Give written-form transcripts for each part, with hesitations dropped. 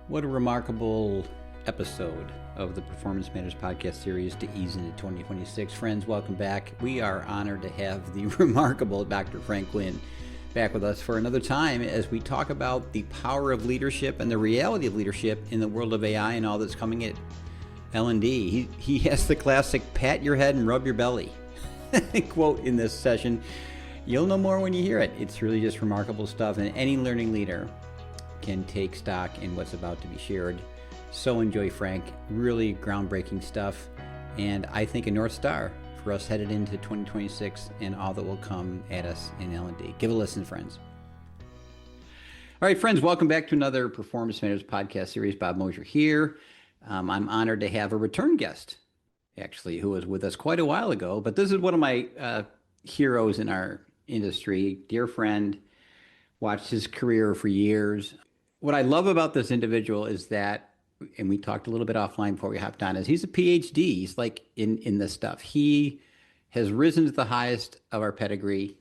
What a remarkable episode of the Performance Matters podcast series to ease into 2026. Friends, welcome back. We are honored to have the remarkable Dr. Frank Nguyen back with us for another time as we talk about the power of leadership and the reality of leadership in the world of AI and all that's coming at L&D. He has the classic pat your head and rub your belly quote in this session. You'll know more when you hear it. It's really just remarkable stuff, and any learning leader can take stock in what's about to be shared. So enjoy Frank, really groundbreaking stuff, and I think a North Star for us headed into 2026 and all that will come at us in L&D. Give a listen, friends. All right, friends, welcome back to another Performance Matters podcast series. Bob Mosher here. I'm honored to have a return guest, actually, who was with us quite a while ago, but this is one of my heroes in our industry, dear friend, watched his career for years. What I love about this individual is that, and we talked a little bit offline before we hopped on, is he's a PhD. He's like in this stuff. He has risen to the highest of our pedigree,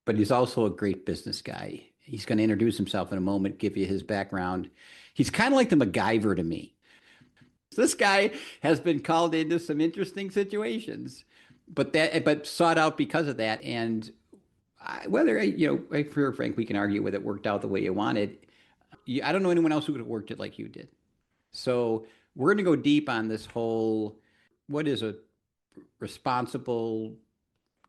but he's also a great business guy. He's going to introduce himself in a moment, give you his background. He's kind of like the MacGyver to me. This guy has been called into some interesting situations, but sought out because of that. And whether, for sure, Frank, we can argue whether it worked out the way you wanted. I don't know anyone else who would have worked it like you did. So we're going to go deep on this whole, what is a responsible,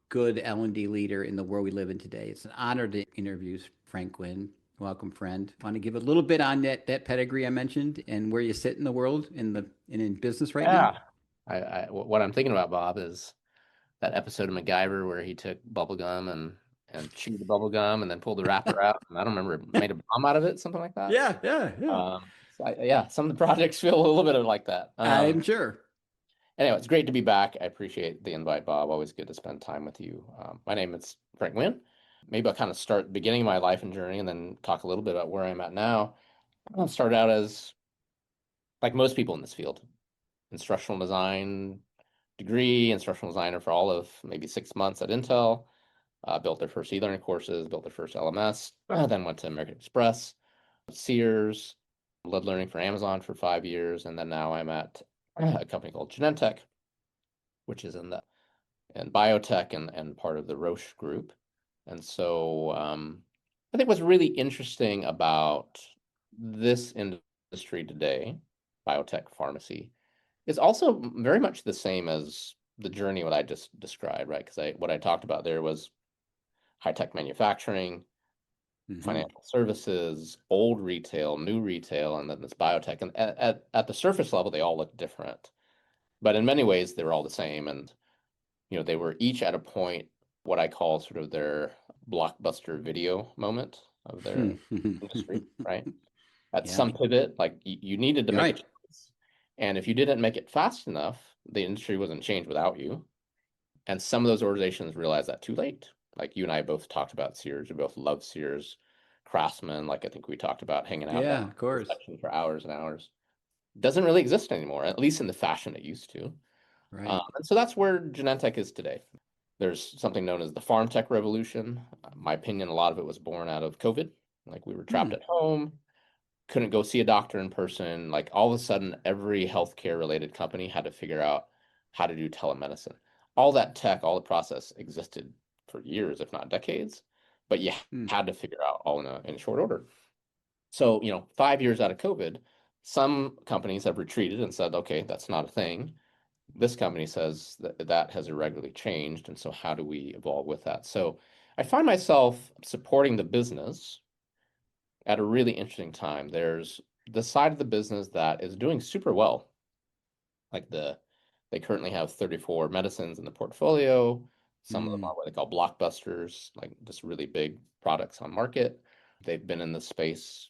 good L&D leader in the world we live in today. It's an honor to interview Frank Nguyen. Welcome, friend. Want to give a little bit on that pedigree I mentioned and where you sit in the world in business right now? What I'm thinking about, Bob, is that episode of MacGyver where he took bubble gum and chewed the bubble gum and then pulled the wrapper out. And I don't remember, made a bomb out of it, something like that. Yeah. Some of the projects feel a little bit like that. I'm sure. Anyway, it's great to be back. I appreciate the invite, Bob. Always good to spend time with you. My name is Frank Nguyen. Maybe I'll kind of start the beginning of my life and journey and then talk a little bit about where I'm at now. I started out as, like most people in this field, instructional design degree, instructional designer for all of maybe 6 months at Intel. Built their first e-learning courses, built their first LMS, then went to American Express, Sears, led learning for Amazon for 5 years, and then now I'm at a company called Genentech, which is in biotech and part of the Roche group. And so I think what's really interesting about this industry today, biotech pharmacy, is also very much the same as the journey what I just described, right? Because what I talked about there was high-tech manufacturing, financial services, old retail, new retail, and then this biotech. And at the surface level, they all look different. But in many ways, they were all the same. And, they were each at a point, what I call sort of their blockbuster video moment of their industry, right? At some pivot, like you needed to make a choice. And if you didn't make it fast enough, the industry wasn't changed without you. And some of those organizations realized that too late. Like you and I both talked about Sears. We both love Sears. Craftsman, like I think we talked about hanging out of course, for hours and hours. Doesn't really exist anymore, at least in the fashion it used to. Right. And so that's where Genentech is today. There's something known as the farm tech revolution. My opinion, a lot of it was born out of COVID. Like we were trapped at home, couldn't go see a doctor in person. Like all of a sudden, every healthcare related company had to figure out how to do telemedicine. All that tech, all the process existed for years, if not decades, but you had to figure out all in short order. So, 5 years out of COVID, some companies have retreated and said, okay, that's not a thing. This company says that has irregularly changed. And so how do we evolve with that? So I find myself supporting the business at a really interesting time. There's the side of the business that is doing super well. Like they currently have 34 medicines in the portfolio. Some of them are what they call blockbusters, like just really big products on market. They've been in the space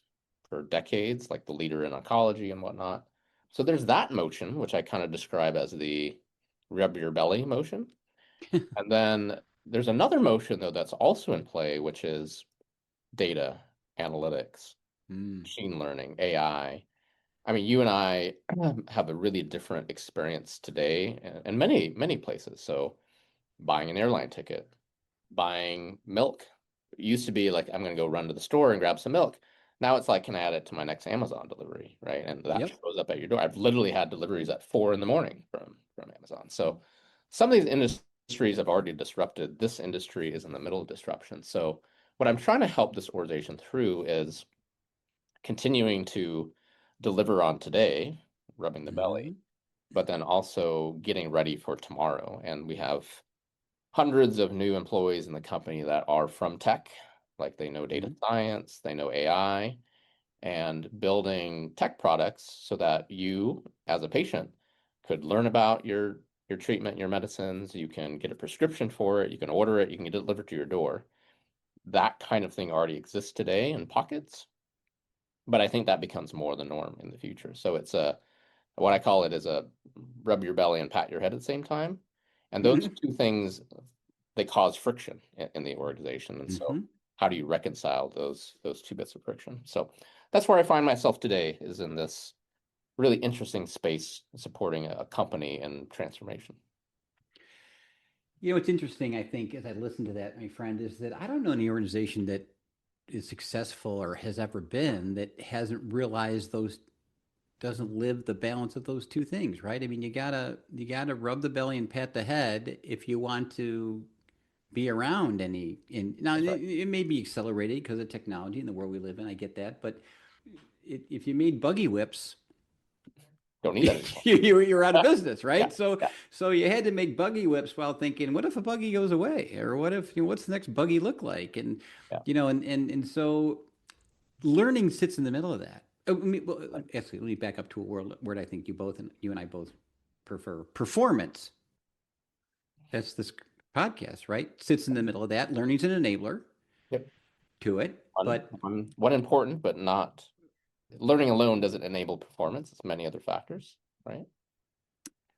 for decades, like the leader in oncology and whatnot. So there's that motion, which I kind of describe as the rub your belly motion. And then there's another motion, though, that's also in play, which is data analytics, machine learning, AI. I mean, you and I have a really different experience today in many, many places. So buying an airline ticket, buying milk. It used to be like, I'm going to go run to the store and grab some milk. Now it's like, can I add it to my next Amazon delivery, right? And that Yep. shows up at your door. I've literally had deliveries at 4 in the morning from Amazon. So some of these industries have already disrupted. This industry is in the middle of disruption. So what I'm trying to help this organization through is continuing to deliver on today, rubbing the belly, Hmm. but then also getting ready for tomorrow. And we have hundreds of new employees in the company that are from tech, like they know data Hmm. science, they know AI, and building tech products so that you, as a patient, could learn about your treatment, your medicines, you can get a prescription for it, you can order it, you can get it delivered to your door. That kind of thing already exists today in pockets, but I think that becomes more the norm in the future. So it's a what I call it is a rub your belly and pat your head at the same time. And those two things, they cause friction in the organization. And so Hmm. how do you reconcile those two bits of friction? So that's where I find myself today, is in this really interesting space supporting a company in transformation. What's interesting, I think, as I listen to that, my friend, is that I don't know any organization that is successful or has ever been that hasn't realized those doesn't live the balance of those two things, right? I mean, you gotta rub the belly and pat the head if you want to be around any. And now That's right. it may be accelerated because of technology and the world we live in. I get that, but if you made buggy whips, Don't need that anymore. you're out of business, Yeah, right? So yeah, so you had to make buggy whips while thinking, what if a buggy goes away, or what if what's the next buggy look like, and yeah. so learning sits in the middle of that. Well, Right. actually, let me back up to a word I think you and I both prefer: performance. That's this podcast, right? Sits in the middle of that. Learning's an enabler Yep. to it, but One important, but not learning alone doesn't enable performance. It's many other factors, right?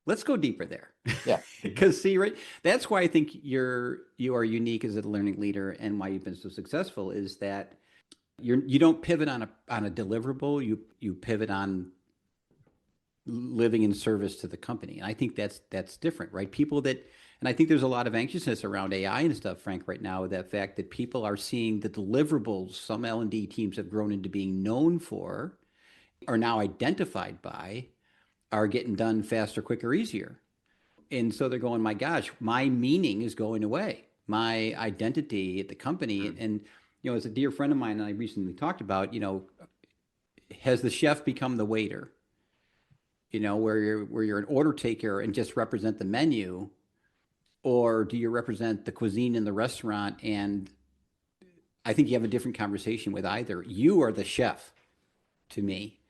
let's go deeper there. Yeah. Mhm. Because see, right, that's why I think you are unique as a learning leader, and why you've been so successful is that you don't pivot on a deliverable. You pivot on living in service to the company. And I think that's different, right? People that and I think there's a lot of anxiousness around AI and stuff, Frank, right now, with that fact that people are seeing the deliverables some L&D teams have grown into being known for, are now identified by, are getting done faster, quicker, easier. And so they're going, my gosh, my meaning is going away. My identity at the company. Mm. And, as a dear friend of mine and I recently talked about, has the chef become the waiter? Where you're an order taker and just represent the menu, or do you represent the cuisine in the restaurant? And I think you have a different conversation with either. You are the chef to me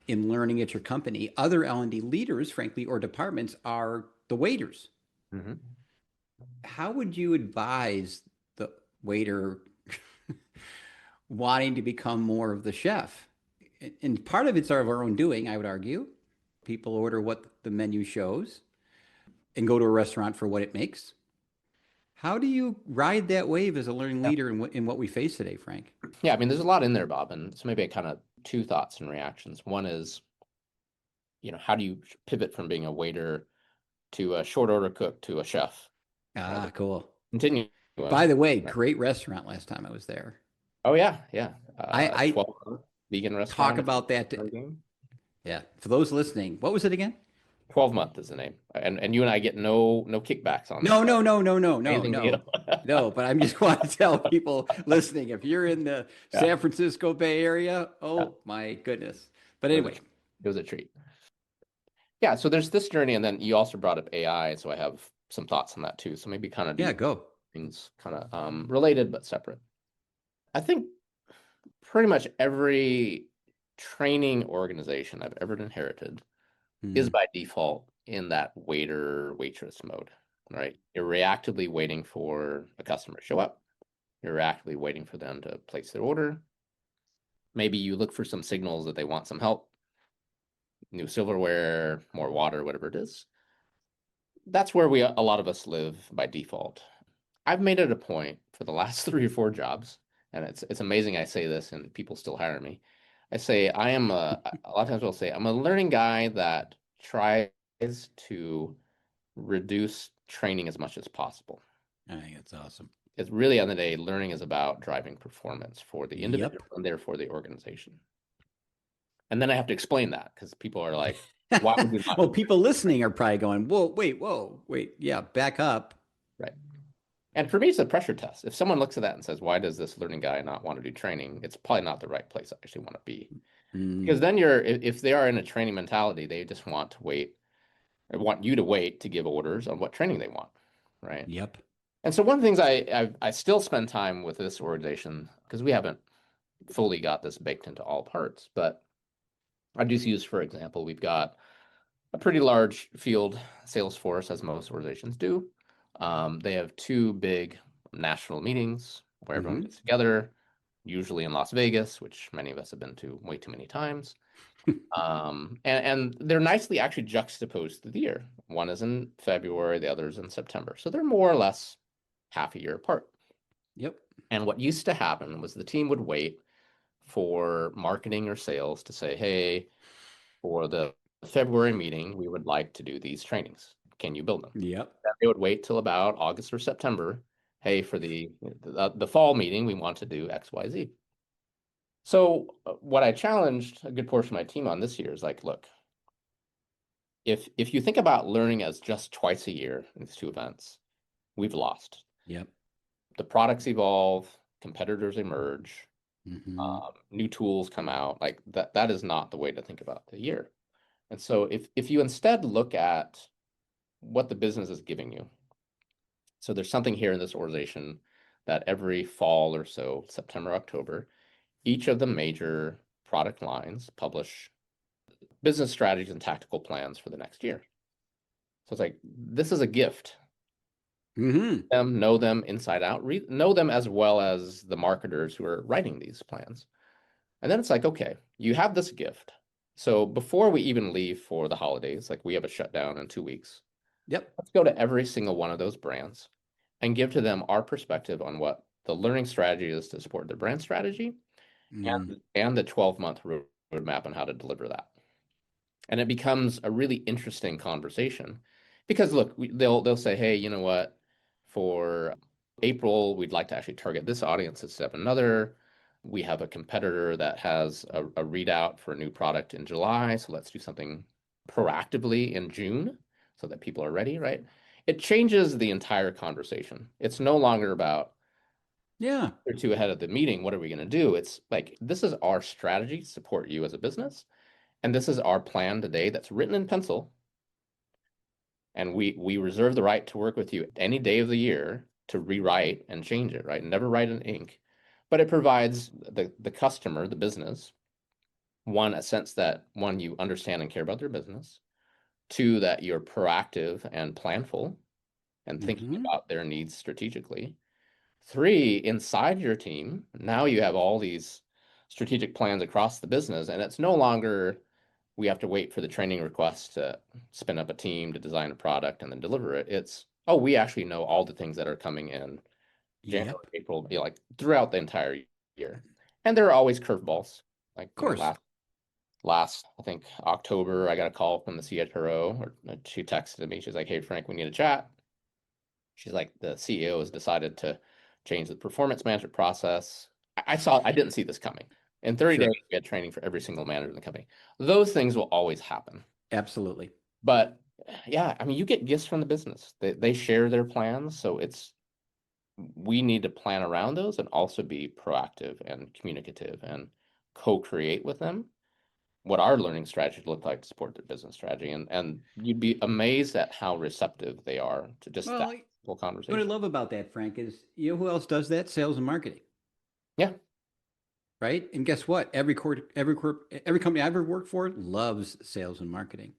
in learning at your company. Other L&D leaders, frankly, or departments are the waiters. Mhm. How would you advise the waiter wanting to become more of the chef? And part of it's of our own doing, I would argue. People order what the menu shows and go to a restaurant for what it makes. How do you ride that wave as a learning Yeah. leader in what we face today, Frank? Yeah, I mean, there's a lot in there, Bob, and so maybe I kind of two thoughts and reactions. One is, how do you pivot from being a waiter to a short order cook to a chef, right? Ah, cool. Continuum. By the way, Right. great restaurant last time I was there. Oh yeah, yeah. I 12 vegan talk restaurant. If about that. you're game. Yeah. For those listening, what was it again? 12 month is the name, and you and I get no kickbacks on this. No, no, no, no, no, no, Amazing deal. no, no. But I'm just want to tell people listening, if you're in the Yeah, San Francisco Bay Area, yeah. oh my goodness. But It was a anyway, treat. It was a treat. Yeah, so there's this journey, and then you also brought up AI, so I have some thoughts on that too. So maybe kind of yeah, do go. things kind of related but separate. I think pretty much every training organization I've ever inherited is Mm, by default in that waiter waitress mode, right? You're reactively waiting for a customer to show up. You're reactively waiting for them to place their order. Maybe you look for some signals that they want some help, new silverware, more water, whatever it is. That's where a lot of us live by default. I've made it a point for the last 3 or 4 jobs, and it's amazing I say this and people still hire me. I say I am a lot of times I'll say I'm a learning guy that tries to reduce training as much as possible. I think that's awesome. it's really, on the day, learning is about driving performance for the Yep. individual and therefore the organization. And then I have to explain that because people are like, why would you not Well, do it? people listening are probably going, whoa, wait, yeah, back up. Right. And for me, it's a pressure test. If someone looks at that and says, why does this learning guy not want to do training? It's probably not the right place I actually want to be. Mm, Because then if they are in a training mentality, they just want to wait, or want you to wait to give orders on what training they want. Right. yep. And so one of the things I still spend time with this organization, because we haven't fully got this baked into all parts, but I just use, for example, we've got a pretty large field sales force, as most organizations do. They have two big national meetings where everyone Hmm. gets together, usually in Las Vegas, which many of us have been to way too many times. And they're nicely actually juxtaposed through the year. One is in February, the other is in September. So they're more or less half a year apart. Yep. And what used to happen was the team would wait for marketing or sales to say, hey, for the February meeting, we would like to do these trainings. Can you build them? Yep. Then they would wait till about August or September. Hey, for the fall meeting, we want to do X, Y, Z. So what I challenged a good portion of my team on this year is like, look, if you think about learning as just twice a year in these two events, we've lost. Yep. The products evolve, competitors emerge, Hmm. new tools come out. Like that is not the way to think about the year. And so if you instead look at what the business is giving you, so there's something here in this organization that every fall or so, September, October, each of the major product lines publish business strategies and tactical plans for the next year. So it's like, this is a gift. Hmm. Know them inside out, know them as well as the marketers who are writing these plans. And then it's like, okay, you have this gift. So before we even leave for the holidays, like we have a shutdown in 2 weeks, Yep. let's go to every single one of those brands and give to them our perspective on what the learning strategy is to support their brand strategy Mm, and the 12-month roadmap on how to deliver that. And it becomes a really interesting conversation because look, they'll say, hey, you know what, for April, we'd like to actually target this audience instead of another. We have a competitor that has a readout for a new product in July, so let's do something proactively in June so that people are ready, right? It changes the entire conversation. It's no longer about yeah. or two ahead of the meeting, what are we going to do? It's like, this is our strategy to support you as a business. And this is our plan today that's written in pencil. And we reserve the right to work with you any day of the year to rewrite and change it, right? Never write in ink. But it provides the customer, the business, one, a sense that one, you understand and care about their business. Two, that you're proactive and planful and thinking Hmm. about their needs strategically. Three, inside your team, now you have all these strategic plans across the business, and it's no longer we have to wait for the training request to spin up a team to design a product and then deliver it. It's, oh, we actually know all the things that are coming in January, Yep. April, like throughout the entire year. And there are always curveballs. Like, Of course. last I think October, I got a call from the CHRO, or she texted me. She's like, "Hey Frank, we need a chat." She's like, the CEO has decided to change the performance management process. I didn't see this coming. In 30 days, Sure. we had training for every single manager in the company. Those things will always happen. Absolutely. But yeah, I mean, you get gifts from the business. They share their plans. So we need to plan around those and also be proactive and communicative and co-create with them what our learning strategy look like to support their business strategy. And you'd be amazed at how receptive they are to just that Well, whole what I conversation. love about that, Frank, is you know who else does that? Sales and marketing, Yeah. right? And guess what? Every company I've ever worked for loves sales and marketing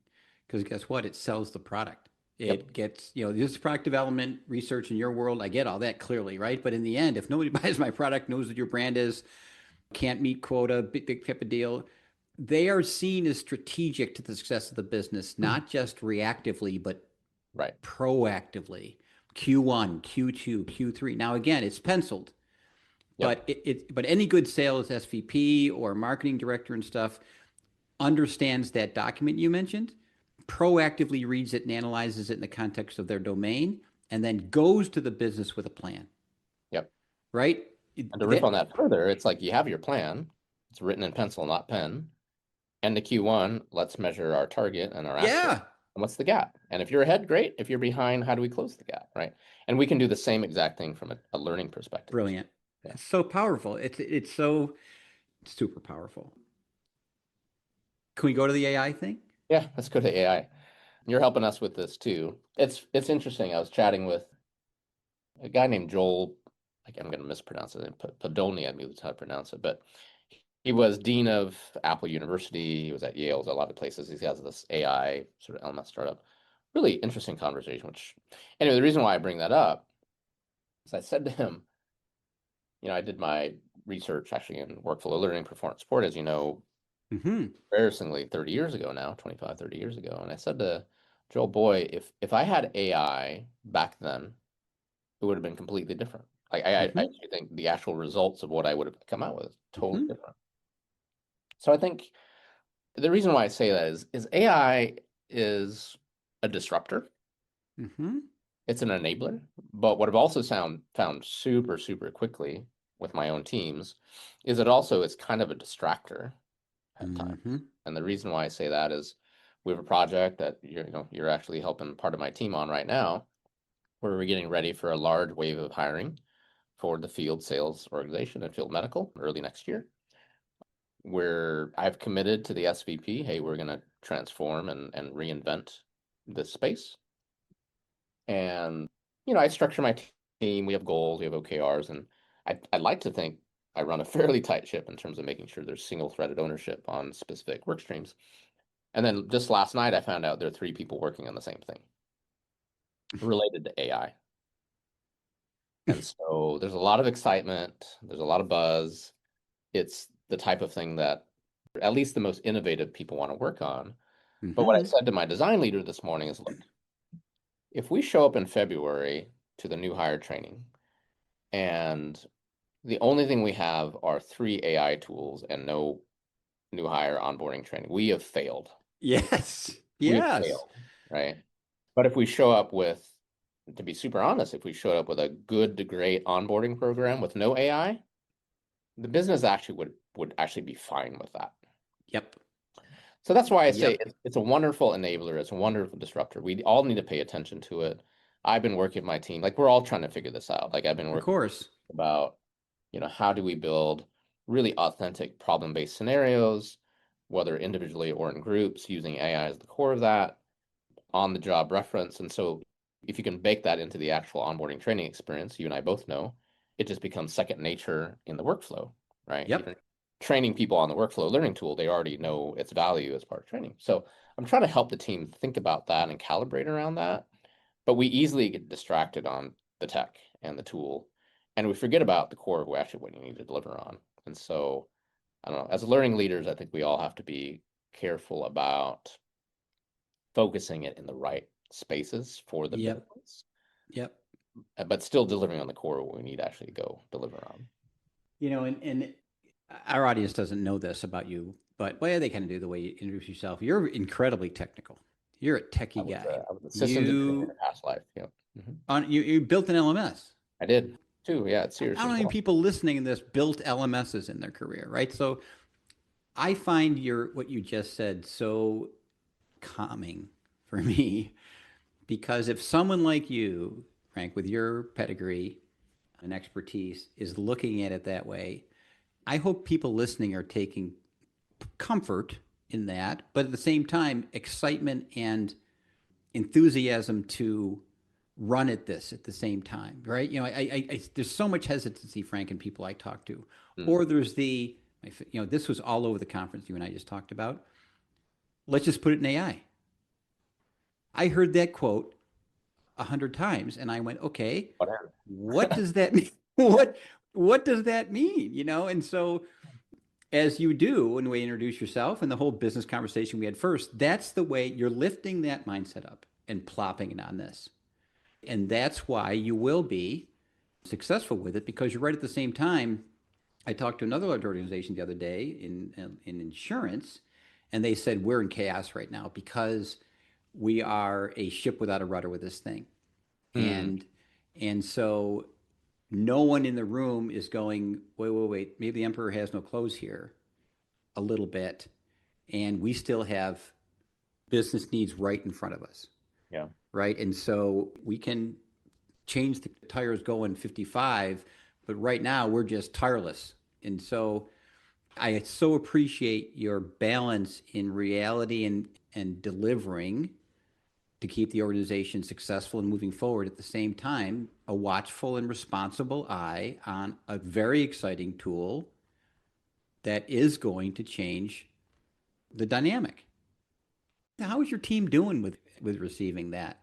because guess what? It sells the product. Yep. It gets, this product development research in your world. I get all that clearly, right? But in the end, if nobody buys my product, knows what your brand is, can't meet quota, big type of deal, they are seen as strategic to the success of the business, not just reactively, but Right. proactively. Q1, Q2, Q3. Now again, it's penciled, Yep. but any good sales SVP or marketing director and stuff understands that document you mentioned, proactively reads it and analyzes it in the context of their domain, and then goes to the business with a plan. right? And to riff on that further, it's like you have your plan. It's written in pencil, not pen. End of Q1, let's measure our target and our actual. Yeah, And what's the gap? And if you're ahead, great. If you're behind, how do we close the gap, right? And we can do the same exact thing from a learning perspective. brilliant. Yeah. It's so powerful. It's so super powerful. Can we go to the AI thing? Yeah, let's go to AI. You're helping us with this too. It's interesting. I was chatting with a guy named Joel. Like I'm going to mispronounce it. Podolny, I believe is how to pronounce it. But he was dean of Apple University. He was at Yale, a lot of places. He has this AI sort of LMS startup. Really interesting conversation. Which, anyway, the reason why I bring that up is I said to him, I did my research actually in workflow learning performance support, as you know, Mm-hmm. embarrassingly 30 years ago now, 25, 30 years ago. And I said to Joel, boy, if I had AI back then, it would have been completely different. I Mm-hmm. actually think the actual results of what I would have come out with is totally Mm-hmm. different. So I think the reason why I say that is AI is a disruptor. Mm-hmm. It's an enabler. But what I've also found super, super quickly with my own teams is it also is kind of a distractor at Mm-hmm. times. And the reason why I say that is we have a project that you're actually helping part of my team on right now, where we're getting ready for a large wave of hiring for the field sales organization and field medical early next year. Where I've committed to the SVP, hey, we're going to transform and reinvent this space. And, I structure my team. We have goals, we have OKRs, and I'd like to think I run a fairly tight ship in terms of making sure there's single-threaded ownership on specific work streams. And then just last night, I found out there are 3 people working on the same thing related to AI. And so there's a lot of excitement, there's a lot of buzz. It's the type of thing that at least the most innovative people want to work on. But what I Mm-hmm. said to my design leader this morning is, look, if we show up in February to the new hire training and the only thing we have are 3 AI tools and no new hire onboarding training, we have failed. Yes. We have Yes. failed, right? But if we show up with, to be super honest, if we showed up with a good to great onboarding program with no AI, the business actually would actually be fine with that. Yep. So that's why I say Yep. it's a wonderful enabler. It's a wonderful disruptor. We all need to pay attention to it. I've been working with my team. Like we're all trying to figure this out. Like I've been Of working course. about, how do we build really authentic problem-based scenarios, whether individually or in groups, using AI as the core of that, on the job reference. And so if you can bake that into the actual onboarding training experience, you and I both know, it just becomes second nature in the workflow, right? Yep. Even training people on the workflow learning tool, they already know its value as part of training. So I'm trying to help the team think about that and calibrate around that. But we easily get distracted on the tech and the tool, and we forget about the core of actually what you need to deliver on. And so I don't know, as learning leaders, I think we all have to be careful about focusing it in the right spaces for the Yep. business, Yep. but still delivering on the core of what we need to actually go deliver on. And our audience doesn't know this about you, but well, they kind of do the way you introduce yourself. You're incredibly technical. You're a techie guy. I was a systems engineer in You a past life. Yeah. you built an LMS. I did too. Yeah, it's serious How as many well. people listening to this built LMSs in their career, right? So I find what you just said so calming for me because if someone like you, Frank, with your pedigree and expertise, is looking at it that way, I hope people listening are taking comfort in that, but at the same time, excitement and enthusiasm to run at this at the same time, right? There's so much hesitancy, Frank, in people I talk to, Mm. or there's this was all over the conference you and I just talked about. Let's just put it in AI. I heard that quote 100 times, and I went, okay, Whatever. what does that mean? What does that mean? And so as you do when we introduce yourself and the whole business conversation we had first, that's the way you're lifting that mindset up and plopping it on this. And that's why you will be successful with it because you're right at the same time. I talked to another large organization the other day in insurance, and they said we're in chaos right now because we are a ship without a rudder with this thing. Mm. And and so no one in the room is going, wait, wait, wait, maybe the emperor has no clothes here a little bit. And we still have business needs right in front of us. Yeah. Right. And so we can change the tires going 55, but right now we're just tireless. And so I so appreciate your balance in reality and delivering to keep the organization successful and moving forward. At the same time, a watchful and responsible eye on a very exciting tool that is going to change the dynamic. How is your team doing with receiving that?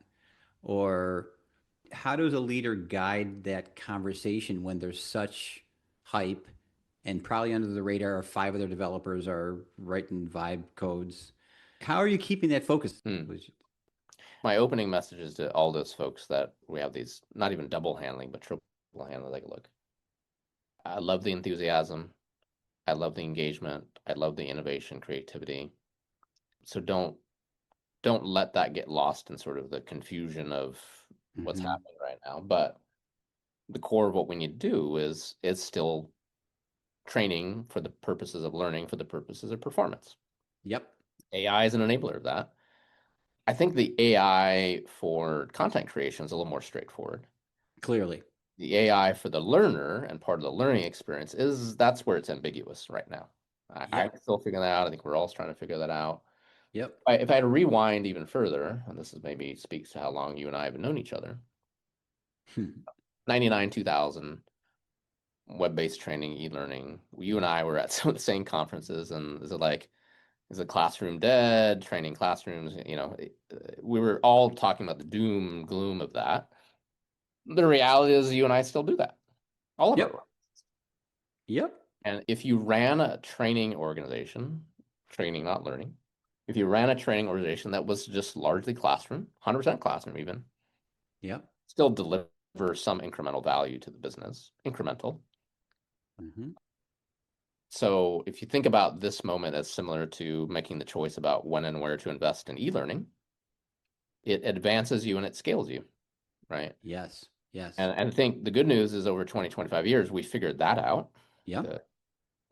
Or how does a leader guide that conversation when there's such hype and probably under the radar five other developers are writing vibe codes? How are you keeping that focus? Hmm. My opening message is to all those folks that we have these not even double handling, but triple handling. Like, look, I love the enthusiasm. I love the engagement. I love the innovation, creativity. So don't let that get lost in sort of the confusion of what's Mm-hmm. happening right now. But the core of what we need to do is still training for the purposes of learning, for the purposes of performance. Yep. AI is an enabler of that. I think the AI for content creation is a little more straightforward. Clearly. The AI for the learner and part of the learning experience that's where it's ambiguous right now. I'm Yep. still figuring that out. I think we're all trying to figure that out. Yep. If I had to rewind even further, and this is maybe speaks to how long you and I have known each other, 99, 2000, web-based training, e-learning. You and I were at some of the same conferences, and is the classroom dead? Training classrooms, we were all talking about the doom and gloom of that. The reality is, you and I still do that, all of our Yep. work. Yep. And if you ran a training organization, training, not learning, if you ran a training organization that was just largely classroom, 100% classroom even, Yep. still deliver some incremental value to the business, incremental. Mm-hmm. So if you think about this moment as similar to making the choice about when and where to invest in e-learning, it advances you and it scales you, right? Yes. Yes. And I think the good news is over 20, 25 years, we figured that out, Yep. the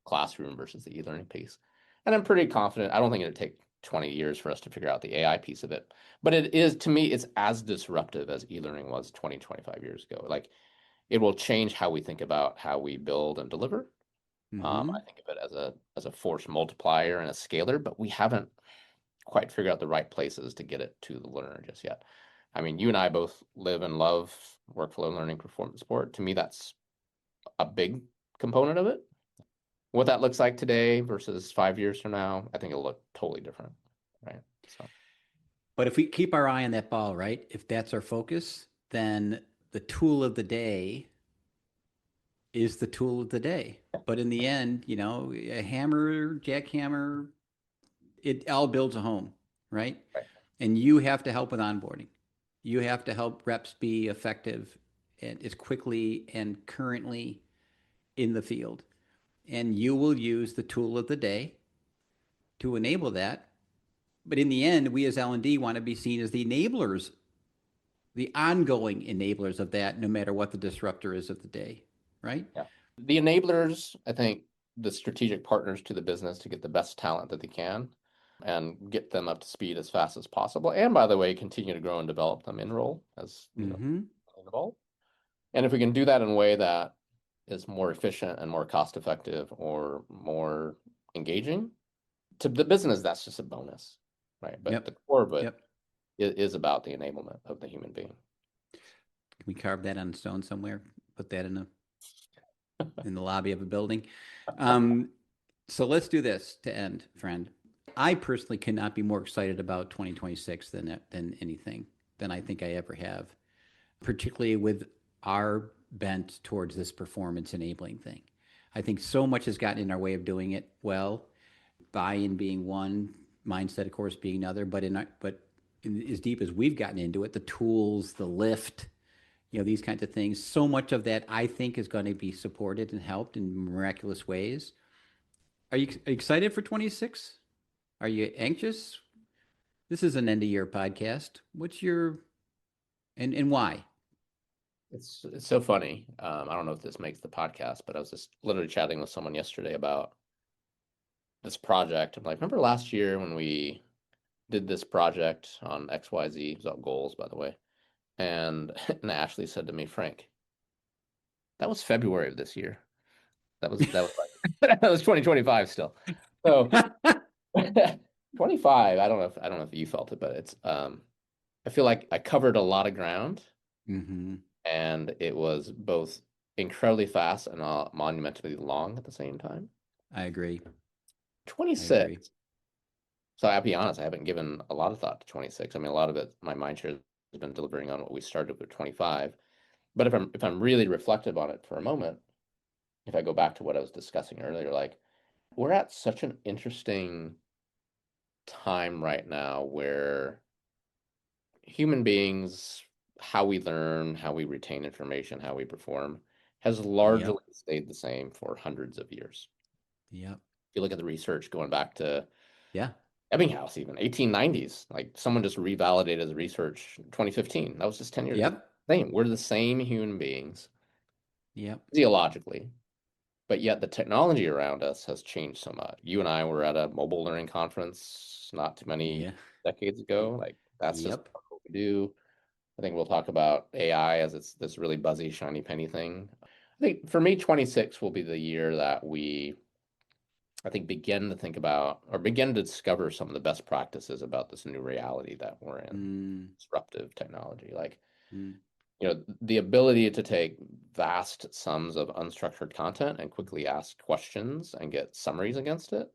classroom versus the e-learning piece. And I'm pretty confident. I don't think it'd take 20 years for us to figure out the AI piece of it. But it is, to me, it's as disruptive as e-learning was 20, 25 years ago. Like, it will change how we think about how we build and deliver. Mm-hmm. I think of it as a force multiplier and a scalar, but we haven't quite figured out the right places to get it to the learner just yet. I mean, you and I both live and love workflow learning, performance sport. To me, that's a big component of it. What that looks like today versus 5 years from now, I think it'll look totally different, right? So But if we keep our eye on that ball, right? If that's our focus, then the tool of the day is the tool of the day. But in the end, a hammer, jackhammer, it all builds a home, right? right. And you have to help with onboarding. You have to help reps be effective and as quickly and currently in the field. And you will use the tool of the day to enable that. But in the end, we as L&D want to be seen as the enablers, the ongoing enablers of that, no matter what the disruptor is of the day, right? Yeah. The enablers, I think, the strategic partners to the business to get the best talent that they can and get them up to speed as fast as possible. And by the way, continue to grow and develop them in role as Mm-hmm. involved. And if we can do that in a way that is more efficient and more cost effective or more engaging to the business, that's just a bonus, right? But Yep. the core of it Yep. is about the enablement of the human being. Can we carve that on stone somewhere? Put that in the lobby of a building. Um, so let's do this to end, friend. I personally cannot be more excited about 2026 than anything than I think I ever have, particularly with our bent towards this performance enabling thing. I think so much has gotten in our way of doing it well, buy-in being one, mindset, of course, being another. But as deep as we've gotten into it, the tools, the lift, these kinds of things. So much of that I think is going to be supported and helped in miraculous ways. Are you excited for 26? Are you anxious? This is an end of year podcast. What's your and why? It's so funny. I don't know if this makes the podcast, but I was just literally chatting with someone yesterday about this project. I'm like, remember last year when we did this project on XYZ, it was about goals, by the way. And and Ashley said to me, Frank, that was February of this year. That was like that was 2025 still. So 25, I don't know if you felt it, but it's I feel like I covered a lot of ground Mm-hmm. and it was both incredibly fast and monumentally long at the same time. I agree. I agree. 26. So I'll be honest, I haven't given a lot of thought to 26. I mean, a lot of it, my mind share has been delivering on what we started with 25. But if I'm really reflective on it for a moment, if I go back to what I was discussing earlier, like we're at such an interesting time right now where human beings, how we learn, how we retain information, how we perform, has Yep. largely stayed the same for hundreds of years. Yep. If you look at the research going back to Yeah. Ebbinghaus, even 1890s, like someone just revalidated the research in 2015. That was just 10 years. It's Yep. the same. We're the same human beings Yep. physiologically, but yet the technology around us has changed so much. You and I were at a mobile learning conference not too many Yeah. decades ago. Like that's just Yep. what we do. I think we'll talk about AI as it's this really buzzy, shiny penny thing. I think for me, 26 will be the year that I think, begin to think about or begin to discover some of the best practices about this new reality that we're in, Mm, disruptive technology. Like, mm. the ability to take vast sums of unstructured content and quickly ask questions and get summaries against it.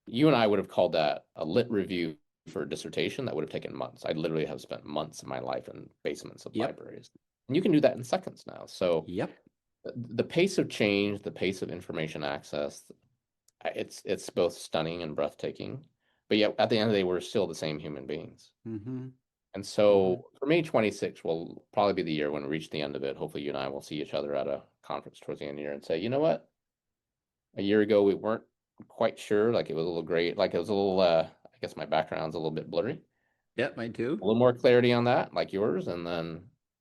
You and I would have called that a lit review for a dissertation that would have taken months. I literally have spent months of my life in basements of Yep. libraries. And you can do that in seconds now. So Yep. the pace of change, the pace of information access, it's both stunning and breathtaking. But yet at the end of the day, we're still the same human beings. Mm-hmm. And Mm-hmm. so for me, 26 will probably be the year when we reach the end of it. Hopefully you and I will see each other at a conference towards the end of the year and say, you know what? A year ago we weren't quite sure. Like it was a little great. Like it was a little I guess my background's a little bit blurry. Yep. Mine A too. little more clarity on that, like yours, and then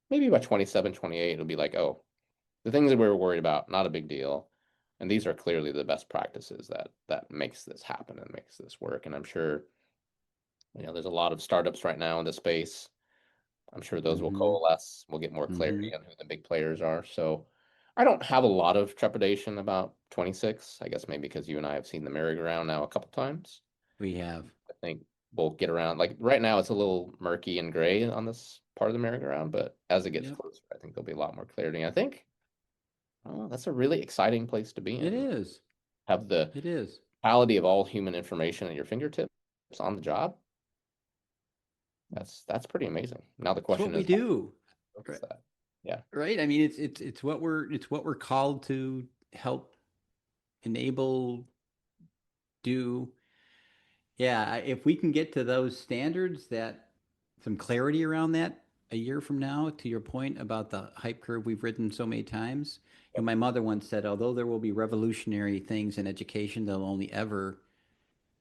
maybe by 27, 28, it'll be like, oh, the things that we were worried about, not a big deal. And these are clearly the best practices that makes this happen and makes this work. And I'm sure, there's a lot of startups right now in this space. I'm sure those will Mm-hmm. coalesce. We'll get more Mm-hmm. clarity on who the big players are. So I don't have a lot of trepidation about 26. I guess maybe because you and I have seen the merry-go-round now a couple times. We have. I think we'll get around. Like right now, it's a little murky and gray on this part of the merry-go-round, but as it gets Yep. closer, I think there'll be a lot more clarity. I think that's a really exciting place to be It in. is. Have the It is. totality of all human information at your fingertips on the job. That's pretty amazing. Now the It's what question we is, how do do. you focus Right. that? Yeah. Right. I mean, it's what we're called to help enable, do. Yeah. If we can get to those standards, that some clarity around that a year from now, to your point about the hype curve we've ridden so many times. My mother once said, although there will be revolutionary things in education, they'll only ever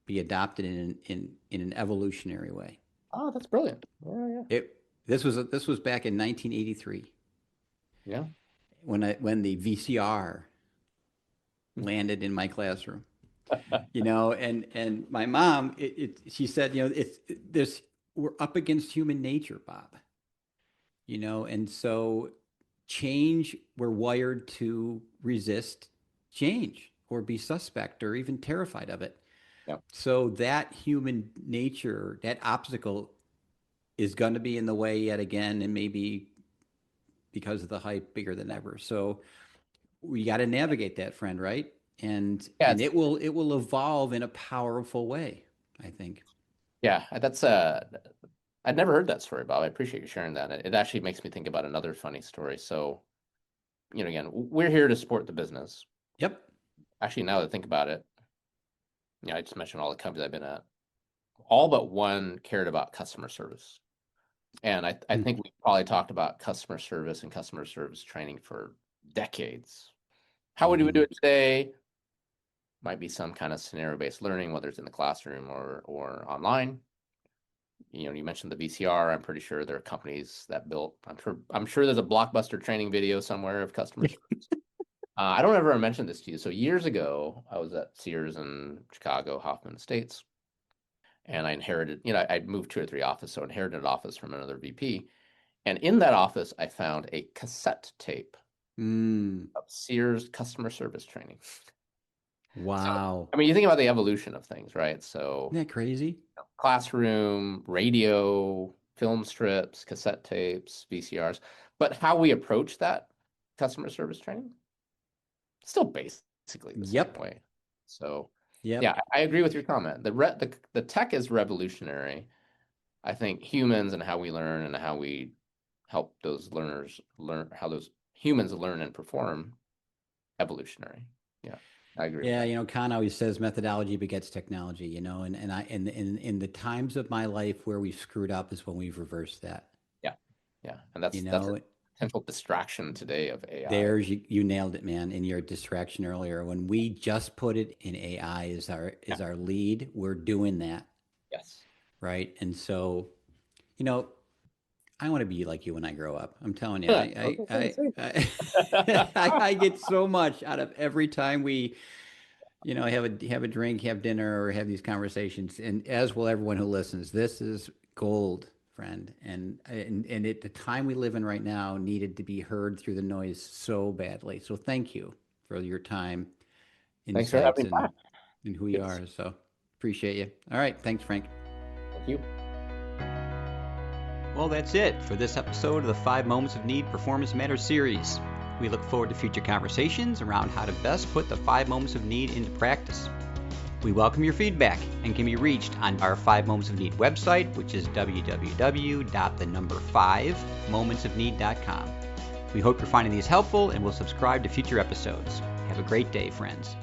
be adopted in an evolutionary way. Oh, that's brilliant. Yeah, yeah, It this was back in 1983 yeah. when the VCR landed in my classroom. And my mom, she said, it's this we're up against human nature, Bob. And so change, we're wired to resist change or be suspect or even terrified of it. Yeah. So that human nature, that obstacle is going to be in the way yet again, and maybe because of the hype, bigger than ever. So we got to navigate that, friend, right? And Yeah, and it will evolve in a powerful way, I think. that's I'd never heard that story, Bob. I appreciate you sharing that. It actually makes me think about another funny story. So, again, we're here to support the business. Yep. Actually, now that I think about it, I just mentioned all the companies I've been at. All but one cared about customer service. And I think we probably talked about customer service and customer service training for decades. How would we do Mm-hmm. it today? Might be some kind of scenario-based learning, whether it's in the classroom or online. You mentioned the VCR. I'm pretty sure there are companies that built. I'm sure there's a Blockbuster training video somewhere of customers. I don't ever mention this to you. So years ago, I was at Sears in Chicago, Hoffman Estates, and I inherited. I moved 2 or 3 offices, so I inherited an office from another VP. And in that office, I found a cassette tape of Sears customer service training. So, Wow. I mean, you think about the evolution of things, right? So, Isn't that crazy? classroom, radio, film strips, cassette tapes, VCRs, but how we approach that customer service training, still basically the same Yep. way. So, Yep. yeah, I agree with your comment. The tech is revolutionary. I think humans and how we learn and how we help those learners learn, how those humans learn and perform, evolutionary. Yeah, I agree with Yeah, that. Khan always says methodology begets technology, and I in the times of my life where we've screwed up is when we've reversed that. Yeah, yeah, and You that's a know, potential distraction today of AI. there's you nailed it, man, in your distraction earlier. When we just put it in AI Yeah. is our lead, we're doing that, Yes. right? And so, you know, I want to be like you when I grow up. I'm telling you, I was gonna say the same. I get so much out of every time we have a drink, have dinner, or have these conversations, and as will everyone who listens. This is gold, friend, and at the time we live in right now needed to be heard through the noise so badly. So thank you for your time, Thanks for having insights, me back. and who you Good to see are. So appreciate you. All right, thanks, Frank. you. Thank you. Well, that's it for this episode of the 5 Moments of Need Performance Matters series. We look forward to future conversations around how to best put the 5 Moments of Need into practice. We welcome your feedback and can be reached on our 5 Moments of Need website, which is www.5momentsofneed.com. We hope you're finding these helpful and will subscribe to future episodes. Have a great day, friends.